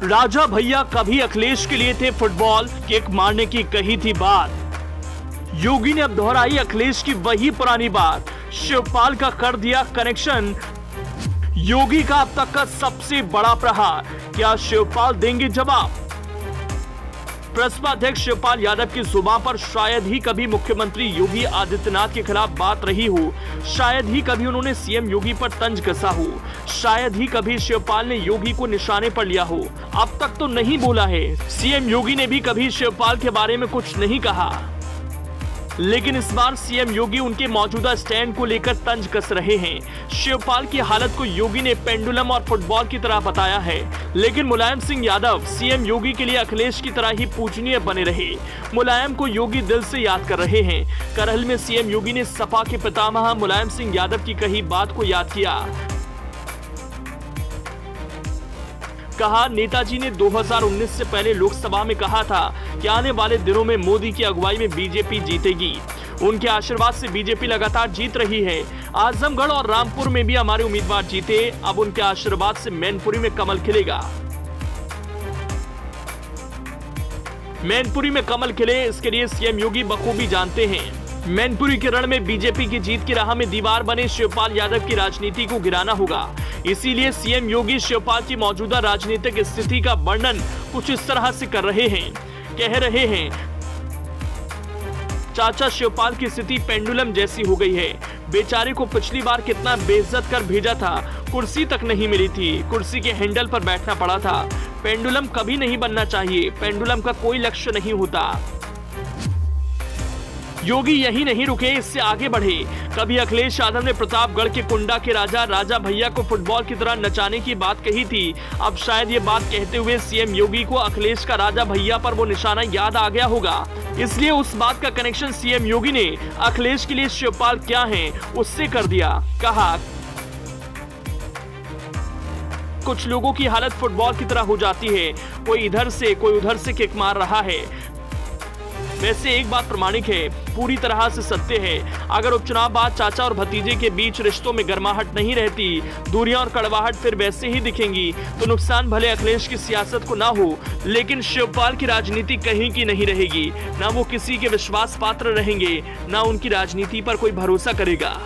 राजा भैया कभी अखिलेश के लिए थे फुटबॉल, किक मारने की कही थी बात। योगी ने अब दोहराई अखिलेश की वही पुरानी बात, शिवपाल का कर दिया कनेक्शन। योगी का अब तक का सबसे बड़ा प्रहार, क्या शिवपाल देंगे जवाब? प्रसपा अध्यक्ष शिवपाल यादव की जुबान पर शायद ही कभी मुख्यमंत्री योगी आदित्यनाथ के खिलाफ बात रही हो, शायद ही कभी उन्होंने सीएम योगी पर तंज कसा हो, शायद ही कभी शिवपाल ने योगी को निशाने पर लिया हो। अब तक तो नहीं बोला है। सीएम योगी ने भी कभी शिवपाल के बारे में कुछ नहीं कहा, लेकिन इस बार सीएम योगी उनके मौजूदा स्टैंड को लेकर तंज कस रहे हैं। शिवपाल की हालत को योगी ने पेंडुलम और फुटबॉल की तरह बताया है, लेकिन मुलायम सिंह यादव सीएम योगी के लिए अखिलेश की तरह ही पूजनीय बने रहे। मुलायम को योगी दिल से याद कर रहे हैं। करहल में सीएम योगी ने सपा के पितामह मुलायम सिंह यादव की कही बात को याद किया। कहा, नेताजी ने 2019 से पहले लोकसभा में कहा था कि आने वाले दिनों में मोदी की अगुवाई में बीजेपी जीतेगी। उनके आशीर्वाद से बीजेपी लगातार जीत रही है। आजमगढ़ और रामपुर में भी हमारे उम्मीदवार जीते। अब उनके आशीर्वाद से मैनपुरी में कमल खिलेगा। मैनपुरी में कमल खिले, इसके लिए सीएम योगी बखूबी जानते हैं। मैनपुरी के रण में बीजेपी की जीत की राह में दीवार बने शिवपाल यादव की राजनीति को गिराना होगा। इसीलिए सीएम योगी शिवपाल की मौजूदा राजनीतिक स्थिति का वर्णन कुछ इस तरह से कर रहे हैं। कह रहे हैं, चाचा शिवपाल की स्थिति पेंडुलम जैसी हो गई है। बेचारे को पिछली बार कितना बेइज्जत कर भेजा था, कुर्सी तक नहीं मिली थी, कुर्सी के हैंडल पर बैठना पड़ा था। पेंडुलम कभी नहीं बनना चाहिए, पेंडुलम का कोई लक्ष्य नहीं होता। योगी यही नहीं रुके, इससे आगे बढ़े। कभी अखिलेश यादव ने प्रतापगढ़ के कुंडा के राजा भैया को फुटबॉल की तरह नचाने की बात कही थी। अब शायद ये बात कहते हुए सीएम योगी को अखिलेश का राजा भैया पर वो निशाना याद आ गया होगा। इसलिए उस बात का कनेक्शन सीएम योगी ने अखिलेश के लिए शिवपाल क्या हैं उससे कर दिया। कहा, कुछ लोगों की हालत फुटबॉल की तरह हो जाती है, कोई इधर से कोई उधर से किक मार रहा है। वैसे एक बात प्रमाणिक है, पूरी तरह से सत्य है। अगर उपचुनाव बाद चाचा और भतीजे के बीच रिश्तों में गर्माहट नहीं रहती, दूरियां और कड़वाहट फिर वैसे ही दिखेंगी, तो नुकसान भले अखिलेश की सियासत को ना हो, लेकिन शिवपाल की राजनीति कहीं की नहीं रहेगी। ना वो किसी के विश्वास पात्र रहेंगे, ना उनकी राजनीति पर कोई भरोसा करेगा।